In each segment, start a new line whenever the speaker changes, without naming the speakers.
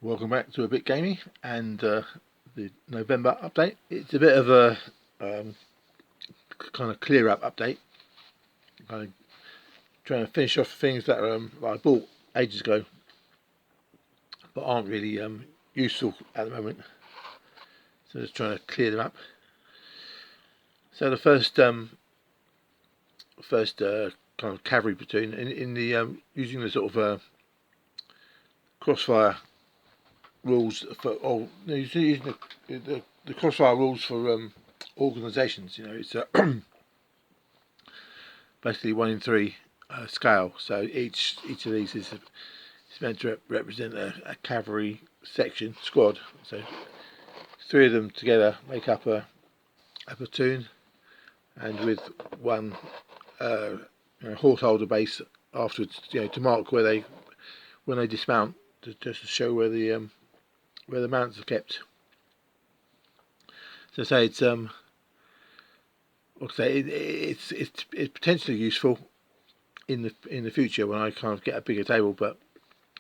Welcome back to a bit gamey and the November update. It's a bit of a kind of clear up update. I'm trying to finish off things that I bought ages ago but aren't really useful at the moment. So just trying to clear them up. So the first kind of cavalry platoon in the using the sort of crossfire rules for using the crossfire rules for organisations. You know, it's basically 1 in 3 scale. So each of these is meant to represent a cavalry section squad. So 3 of them together make up a platoon, and with one horse holder base afterwards, to mark when they dismount, just to show where the mounts are kept. So say it's it's potentially useful in the future when I kind of get a bigger table, but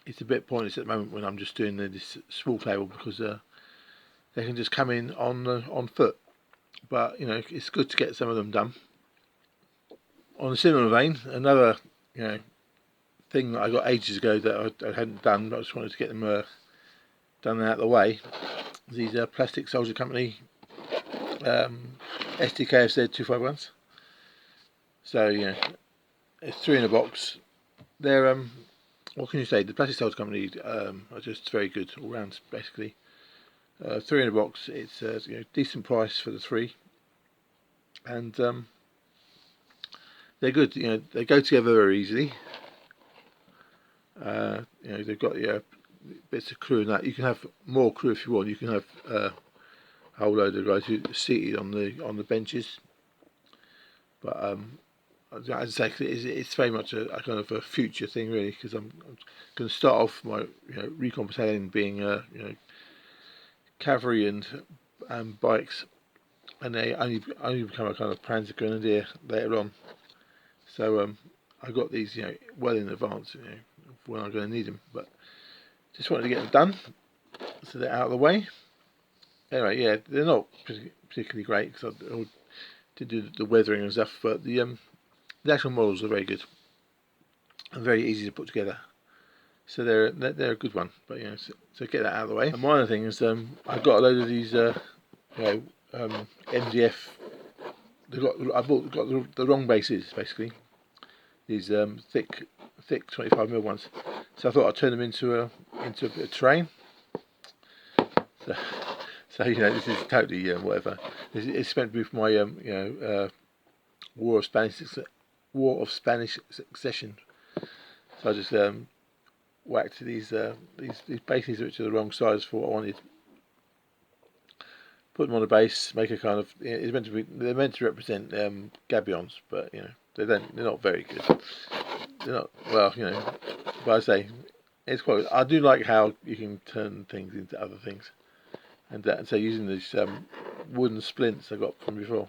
it's a bit pointless at the moment when I'm just doing this small table, because they can just come in on foot. But it's good to get some of them done. On a similar vein, another thing that I got ages ago that I hadn't done, but I just wanted to get them done out of the way. These Plastic Soldier Company Sdkfz 251s. So it's 3 in a box. They're what can you say? The Plastic Soldier Company are just very good all round, basically. 3 in a box. It's decent price for the 3, and they're good. They go together very easily. They've got bits of crew and that. You can have more crew if you want. You can have a whole load of guys who are seated on the benches. But as I say, it's very much a kind of a future thing, really, because I'm going to start off my recon battalion being cavalry and bikes, and they only become a kind of Panzer Grenadier later on. So I got these well in advance, when I'm going to need them, but just wanted to get them done so they're out of the way. Anyway, yeah, they're not particularly great because I did do the weathering and stuff, but the actual models are very good and very easy to put together. So they're a good one. But so get that out of the way. And one other thing is I got a load of these MDF. I got the wrong bases, basically. These thick 25mm ones. So I thought I'd turn them into a bit of terrain. So this is totally whatever. It's meant to be for my War of Spanish Succession. So I just whacked these bases which are the wrong size for what I wanted. Put them on a base, make a kind of. They're meant to represent Gabions, but they're not very good. They're not well, But I say it's quite. I do like how you can turn things into other things, and so using these wooden splints I got from before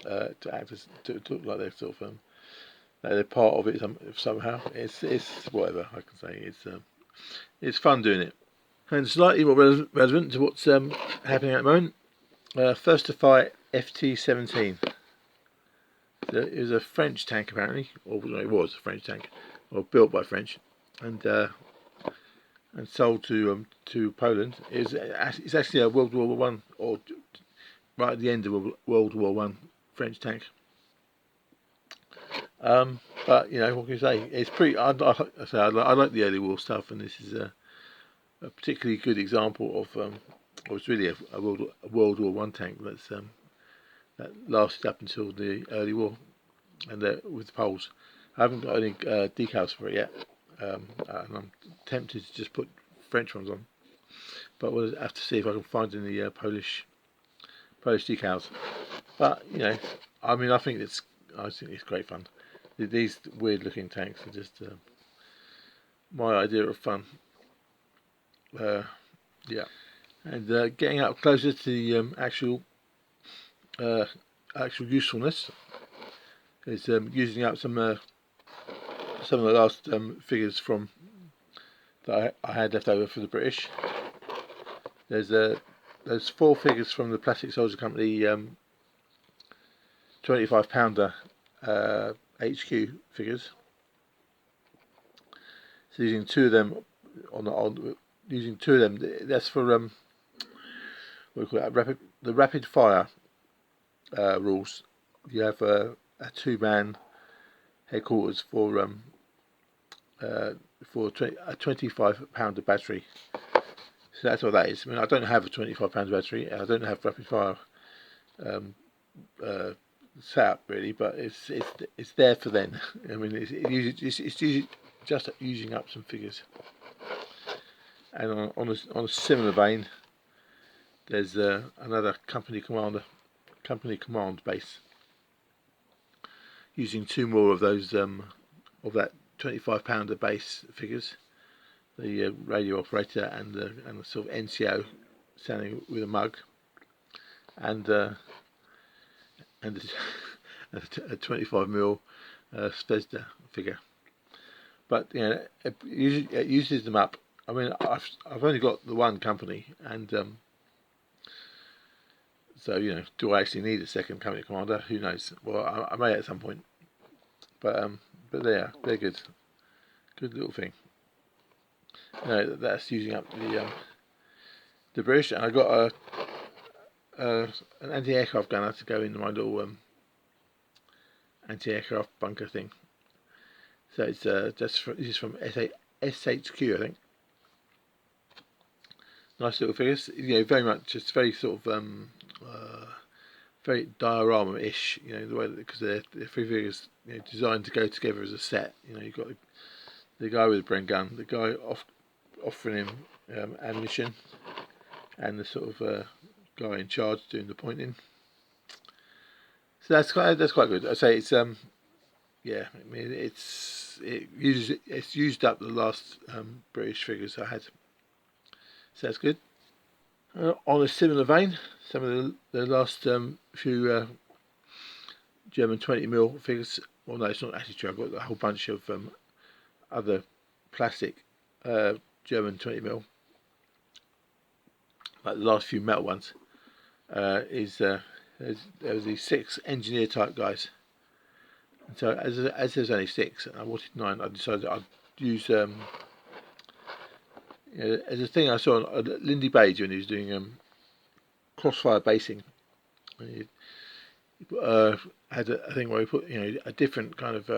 to act as to look like they're sort of they're part of it somehow. It's whatever I can say. It's fun doing it, and slightly more relevant to what's happening at the moment. First to fight FT-17. So it was a French tank apparently, or it was a French tank, or built by French, and sold to Poland. It's actually a World War One, or right at the end of World War One French tank. But what can you say? It's pretty. I like the early war stuff, and this is a particularly good example of. It's really a World War One tank that lasted up until the early war, and with the Poles. I haven't got any decals for it yet, and I'm tempted to just put French ones on, but we'll have to see if I can find any Polish decals. But I think it's great fun. These weird looking tanks are just my idea of fun. Yeah. And getting up closer to the actual usefulness is using up some of the last figures from that I had left over for the British. there's 4 figures from the Plastic Soldier Company 25-pounder HQ figures. So using 2 of them using 2 of them. That's for what do you call it? The rapid fire rules. You have a 2-man headquarters for a 25-pounder battery. So that's what that is. I mean, I don't have a 25-pounder battery. I don't have rapid fire set up really, but it's there for then. I mean, it's usually just using up some figures. And on a similar vein, there's another company command base, using 2 more of those of that 25-pounder base figures, the radio operator and the sort of NCO standing with a mug, and a 25mm Zvezda figure. But you know, it uses them up. I mean, I've only got the one company, and so you know, do I actually need a second company commander? Who knows? Well, I may at some point. But they're good little thing. You know, that's using up the British, and I got an anti-aircraft gunner to go into my little anti-aircraft bunker thing. So it's this is from SHQ, I think. Nice little figures. You know, very much just very sort of very diorama-ish. You know, the way because they're 3 figures, you know, designed to go together as a set. You know, you've got the guy with the Bren gun, the guy offering him ammunition, and the sort of guy in charge doing the pointing. So that's quite good. I say it's yeah. I mean it's used up the last British figures I had. So that's good. On a similar vein, some of the last few German 20mm figures. Well, no, it's not actually true. I've got a whole bunch of other plastic German 20mm. Like the last few metal ones. There was these 6 engineer type guys. And so as there's only 6, and I wanted 9, I decided I'd use you know, as a thing I saw on Lindy Page when he was doing crossfire basing. He had a thing where he put, you know, a different kind of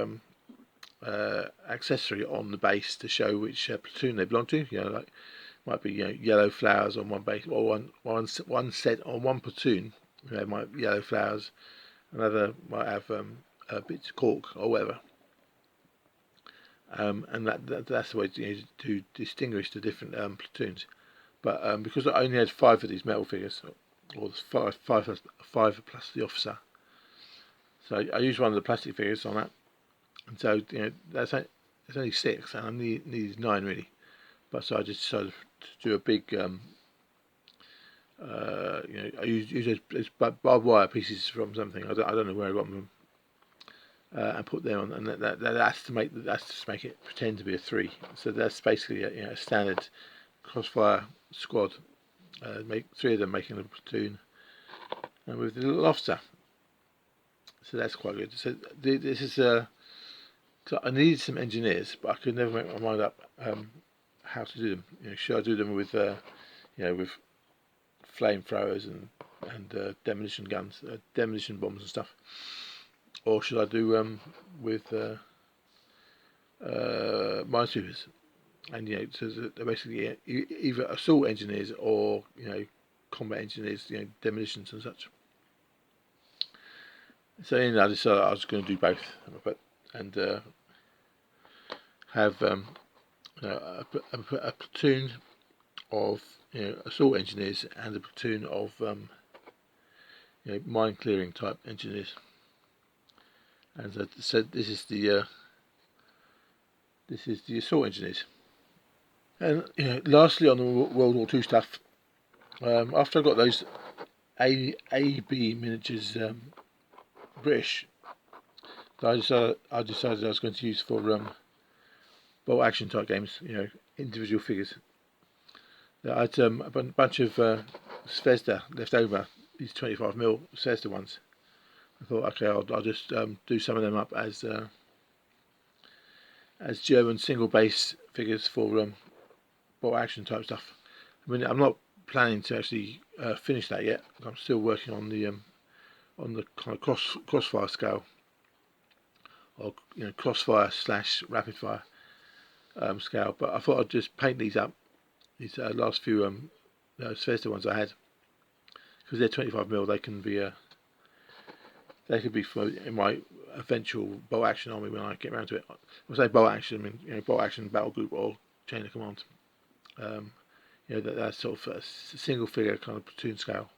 accessory on the base to show which platoon they belong to. You know, like might be, you know, yellow flowers on one base, or one set on one platoon. You know, might be yellow flowers. Another might have bits of cork or whatever. And that's the way to distinguish the different platoons. But because I only had 5 of these metal figures, or 5 plus the officer, so I used one of the plastic figures on that. And so you know, there's only 6, and I needed 9 really. But so I just decided to do a big, you know, I used those barbed wire pieces from something. I don't know where I got them. And put them on, and that's to make it pretend to be a 3. So that's basically a standard crossfire squad. Make 3 of them making a platoon, and with the little officer. So that's quite good. So this is so I needed some engineers, but I could never make my mind up how to do them. You know, should I do them with you know, with flamethrowers and demolition guns, demolition bombs and stuff? Or should I do with minesweepers? And you know, so they're basically either assault engineers or, you know, combat engineers, you know, demolitions and such. So you know, I decided I was going to do both, and have you know, a platoon of, you know, assault engineers and a platoon of you know, mine clearing type engineers. And so this is the assault engineers. And you know, lastly on the World War II stuff, after I got those AB miniatures British, I decided I was going to use for bolt action type games. You know, individual figures. I had a bunch of Zvezda left over, these 25mm Zvezda ones. I thought, okay, I'll just do some of them up as German single base figures for bolt action type stuff. I mean, I'm not planning to actually finish that yet. I'm still working on the kind of crossfire scale, or crossfire / rapid fire scale. But I thought I'd just paint these up. These last few Zvezda ones I had, because they're 25mm. They could be for in my eventual bolt action army when I get around to it. When I say bolt action, I mean bolt action battle group or chain of command. That's sort of a single figure kind of platoon scale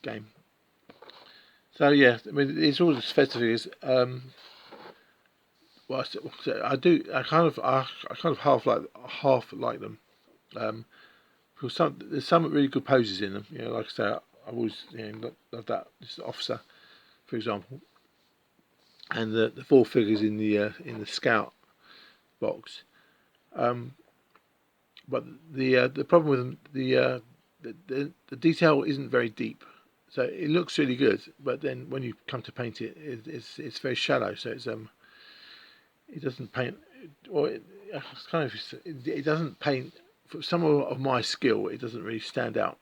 game. So yeah, I mean it's all the Zvezda figures. Well, I kind of half like them. Because there's some really good poses in them. Like I say, I've always loved that. This officer, for example, and the 4 figures in the scout box. But the problem with them, the detail isn't very deep, so it looks really good. But then when you come to paint it, it's very shallow. So it doesn't paint, or it doesn't paint. For some of my skill, it doesn't really stand out.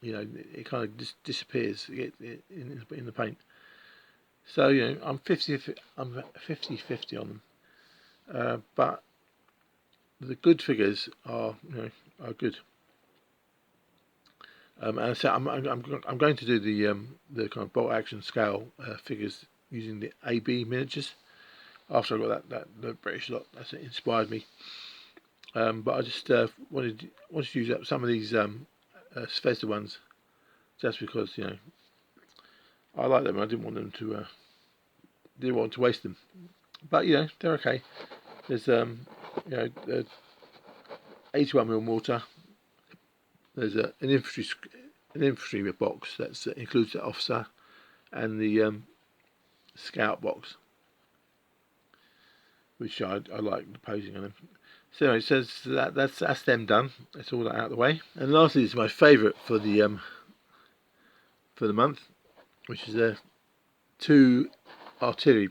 It kind of just disappears in the paint. So I'm 50-50 on them. But the good figures are good. And so I'm going to do the kind of bolt action scale figures using the AB miniatures. After I got the British lot, that's inspired me. But I just wanted to use up some of these Zvezda ones, just because I like them. I didn't want to waste them. But they're okay. There's 81mm mortar. There's an infantry box that includes the officer and the scout box, which I like the posing on them. So anyway, it says that's them done. That's all that out of the way. And lastly, is my favourite for the month, which is 2 artillery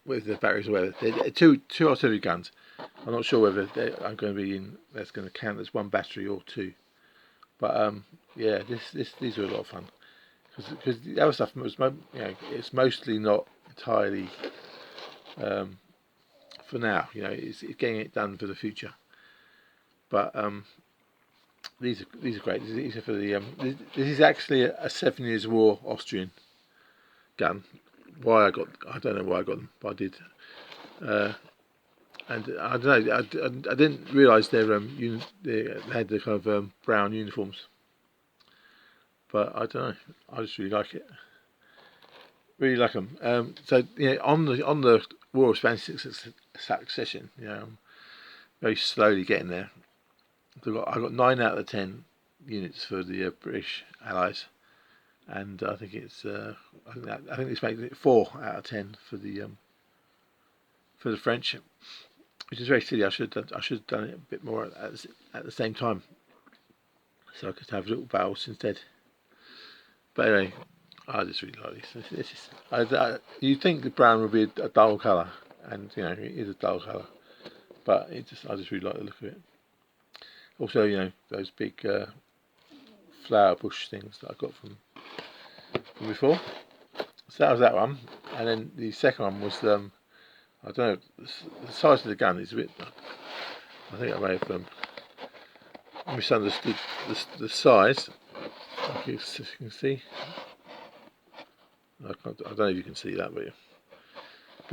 with the batteries or whatever. They're two artillery guns. I'm not sure whether I'm going to be in. That's going to count as 1 battery or 2. But yeah, these are a lot of fun, because the other stuff was it's mostly not entirely. For now, it's getting it done for the future. But these are great. These are for the this is actually a 7 Years' War Austrian gun. I don't know why I got them, but I did. And I don't know. I didn't realise they had the kind of brown uniforms. But I don't know. I just really like it. Really like them. So on the War of Spanish Succession, I'm very slowly getting there. I got 9 out of the 10 units for the British Allies, and I think it's I think this makes it 4 out of 10 for the French, which is very silly. I should have done it a bit more at the same time, so I could have little battles instead. But anyway, I just really like this. You'd think the brown would be a dull colour, and it is a dull colour, but I just really like the look of it. Also, those big flower bush things that I got from before. So that was that one, and then the second one was I don't know, the size of the gun is a bit. I think I may have misunderstood the size. Like you can see. I don't know if you can see that, but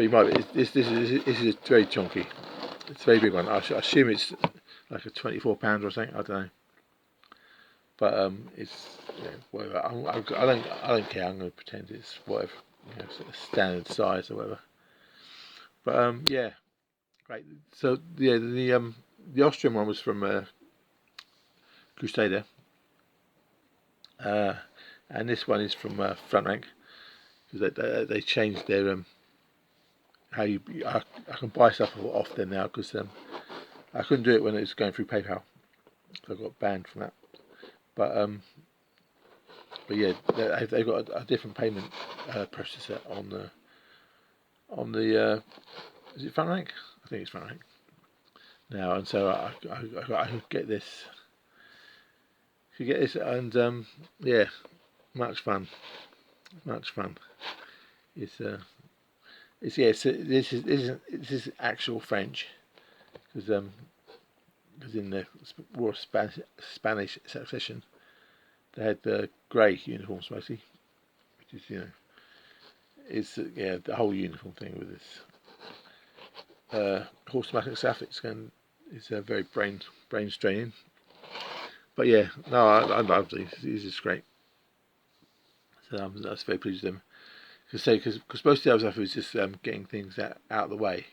you might be. This is very chunky. It's a very big one. I assume it's like a 24 pounder or something. I don't know. But it's whatever. I don't care. I'm going to pretend it's whatever, sort of standard size or whatever. But yeah, great. So yeah, the Austrian one was from Crusader, and this one is from Front Rank, because they changed their how I can buy stuff off them now, because I couldn't do it when it was going through PayPal, so I got banned from that. But yeah, they've got a different payment processor on the is it front rank? I think it's front rank now, and so I could get this. And yeah, much fun. It's this is actual French, because in the War of Spanish Succession they had the grey uniforms mostly, which is it's yeah, the whole uniform thing with this horse stuff. It's very brain straining. But yeah, no, I love these. These are great. So I was very pleased with them. Because most of the other stuff was just getting things out of the way,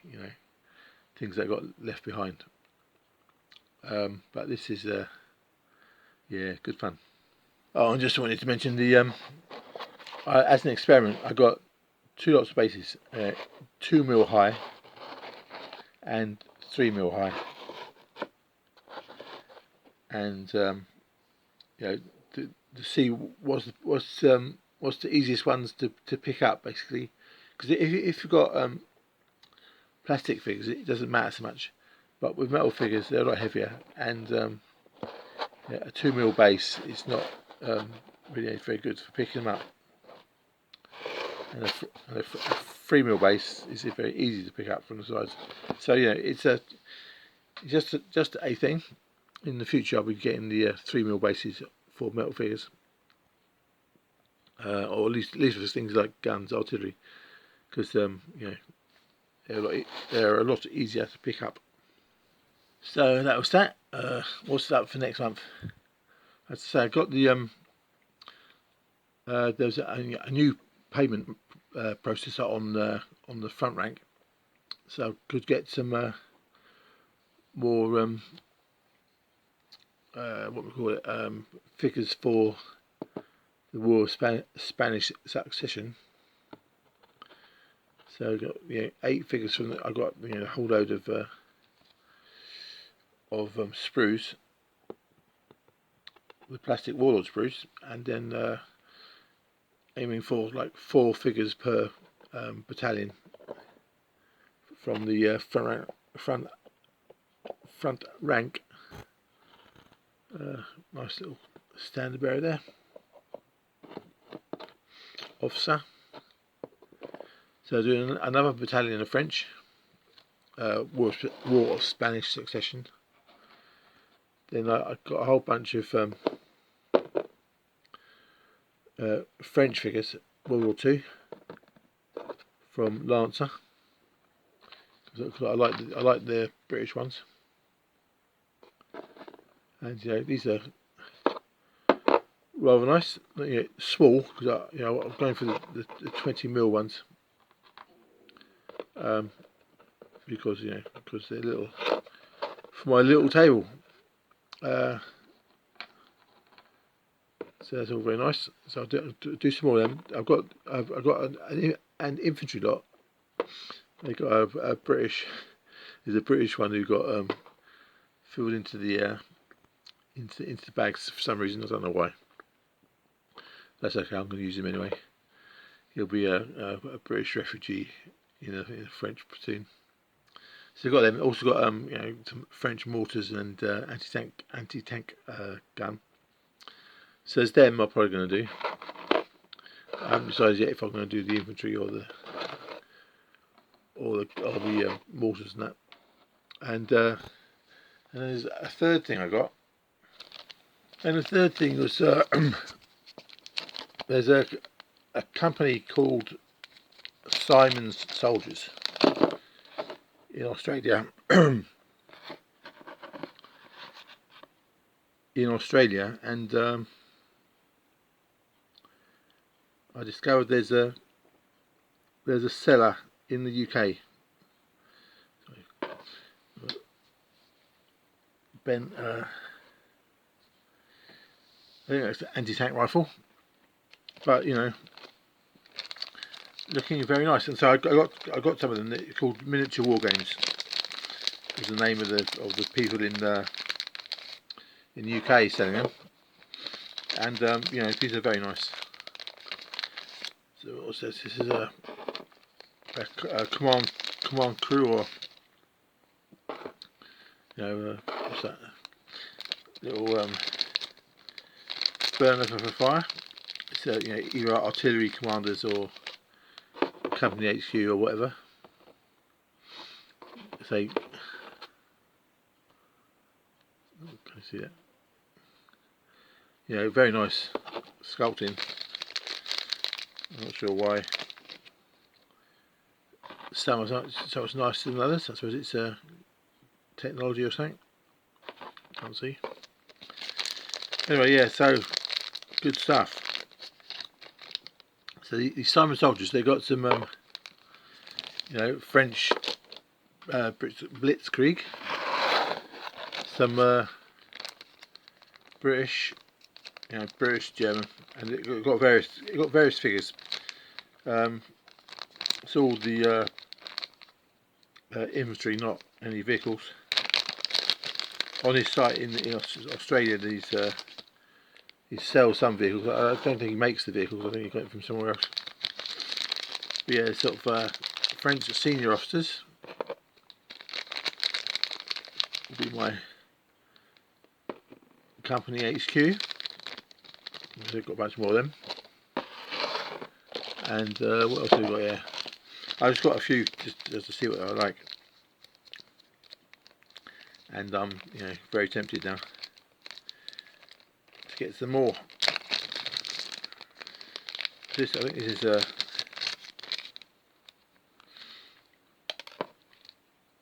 things that got left behind. But this is yeah, good fun. Oh, and just wanted to mention the as an experiment, I got 2 lots of bases, 2 mil high and 3 mil high, and to see what's the easiest ones to pick up, basically. Because if you've got plastic figures, it doesn't matter so much, but with metal figures they're a lot heavier, and yeah, a 2 mil base is not really very good for picking them up, and a 3 mil base is very easy to pick up from the sides. So it's just a thing. In the future I'll be getting the 3 mil bases for metal figures, or at least for things like guns, artillery, because they're a lot easier to pick up. So that was that. What's up for next month? As I say, I got the there's a new payment processor on the front rank, so I could get some more what we call it, figures for the War of Spanish Succession. So I got 8 figures from I got a whole load of sprues, the plastic warlord sprues, and then aiming for like 4 figures per battalion from the front rank. Nice little standard bearer there, officer. So doing another battalion of French, War of Spanish Succession. Then I got a whole bunch of French figures, World War II, from Lancer, because I like the British ones, and these are rather nice. Small, because I'm going for the 20 mil ones, because they're little for my little table. So that's all very nice. So I'll do some more of them. I've got an infantry lot. They got a British. There's a British one who got filled into the bags for some reason. I don't know why. That's okay. I'm going to use him anyway. He'll be a British refugee in a French platoon. So I've got them. Also got some French mortars and anti-tank gun. So there's them I'm probably going to do. I haven't decided yet if I'm going to do the infantry or the mortars and that. And there's a third thing I got. And the third thing was there's a company called Simon's Soldiers in Australia. And I discovered there's a seller in the UK. Ben, I think that's an anti-tank rifle, but looking very nice. And so I got some of them. They're called miniature war games, is the name of the people in UK selling them, and you know, these are very nice. So what's this? This is a command crew, or you know, what's that? Little burner for fire. So you know, either artillery commanders or company HQ or whatever. Say, can you see that? You know, very nice sculpting. I'm not sure why some are so much nicer than others. I suppose it's technology or something. Can't see. Anyway, yeah, so good stuff. So these Simon soldiers, they got some, you know, French Blitzkrieg, some British, you know, British German, and it got various figures. It's all the infantry, not any vehicles. On his site in Australia, he sells some vehicles. I don't think he makes the vehicles. I think he got it from somewhere else. But yeah, sort of French senior officers will be my company HQ. They've got a bunch more of them. And what else have we got here? I just got a few just to see what they're like. And I'm, you know, very tempted now to get some more. This, I think this is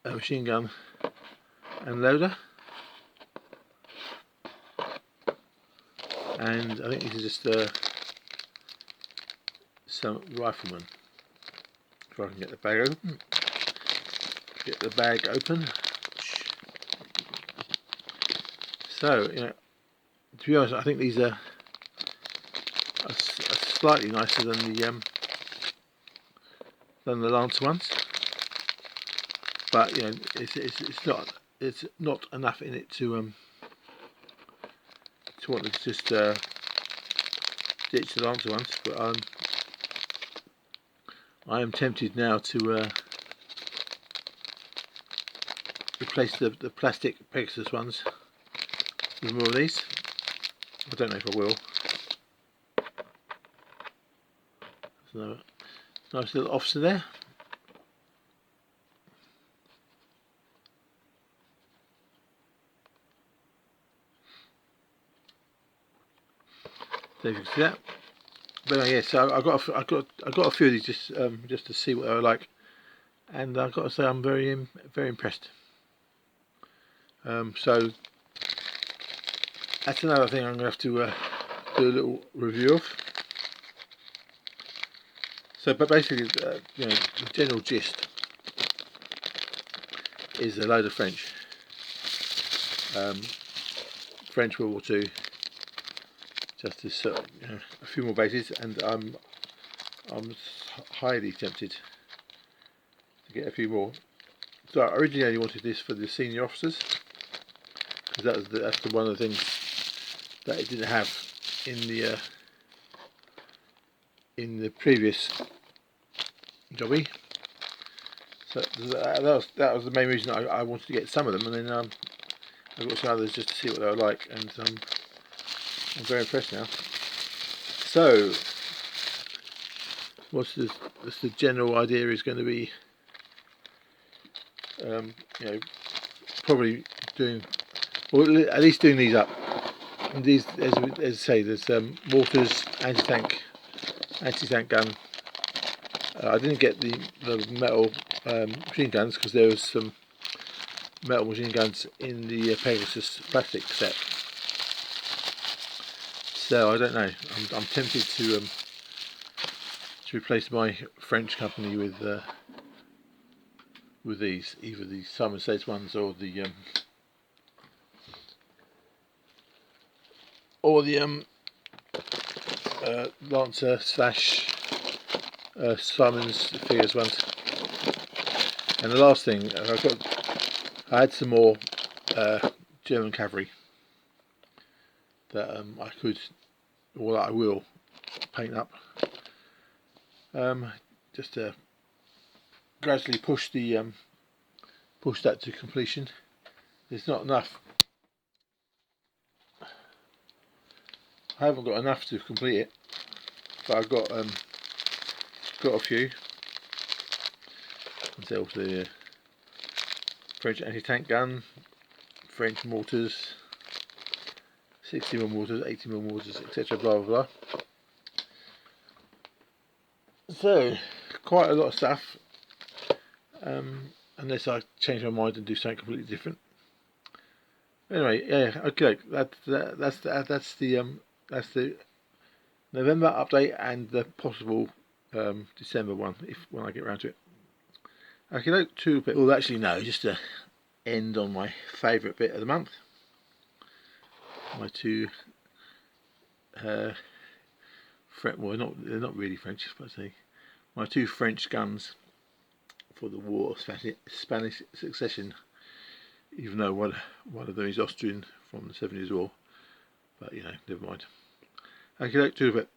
a machine gun and loader, and I think this is just some rifleman. If I can get the bag open. Get the bag open. So, you know, to be honest, I think these are slightly nicer than the Lancer ones, but you know, it's not enough in it to want to just ditch the Lancer ones. But I am tempted now to replace the plastic Pegasus ones with more of these. I don't know if I will. There's another nice little officer there. So you can see that. But yeah, so I got a few of these just to see what they were like, and I've got to say I'm very impressed. So that's another thing I'm going to have to do a little review of. So, but basically, you know, the general gist is a load of French, French World War II. Just to you know, a few more bases, and I'm highly tempted to get a few more. So I originally only wanted this for the senior officers, because that's one of the things that it didn't have in the previous jobby. So that was the main reason I wanted to get some of them, and then I got some others just to see what they were like, and I'm very impressed now. So, what's the general idea is going to be, you know, probably doing, or at least doing these up. And these, as I say, there's mortars, anti-tank gun. I didn't get the metal machine guns because there was some metal machine guns in the Pegasus plastic set. So I don't know. I'm tempted to replace my French company with these, either the Simon Says ones or the Lancer / Simon's figures ones. And the last thing, I've got I had some more German Cavalry that I could, or that I will, paint up. Just to gradually push that to completion. It's not enough. I haven't got enough to complete it, but I've got a few. There's the French anti-tank gun, French mortars, 60mm mortars, 80mm mortars, etc. Blah blah blah. So quite a lot of stuff. Unless I change my mind and do something completely different. Anyway, yeah, okay. That's the November update and the possible December one when I get around to it. Okay, no, two bit. Well, actually, no. Just to end on my favourite bit of the month. My two well, they're not really French, but I say my two French guns for the War of Spanish Succession, even though one of them is Austrian from the 7 Years' War, but you know, never mind. Okay, to a bit.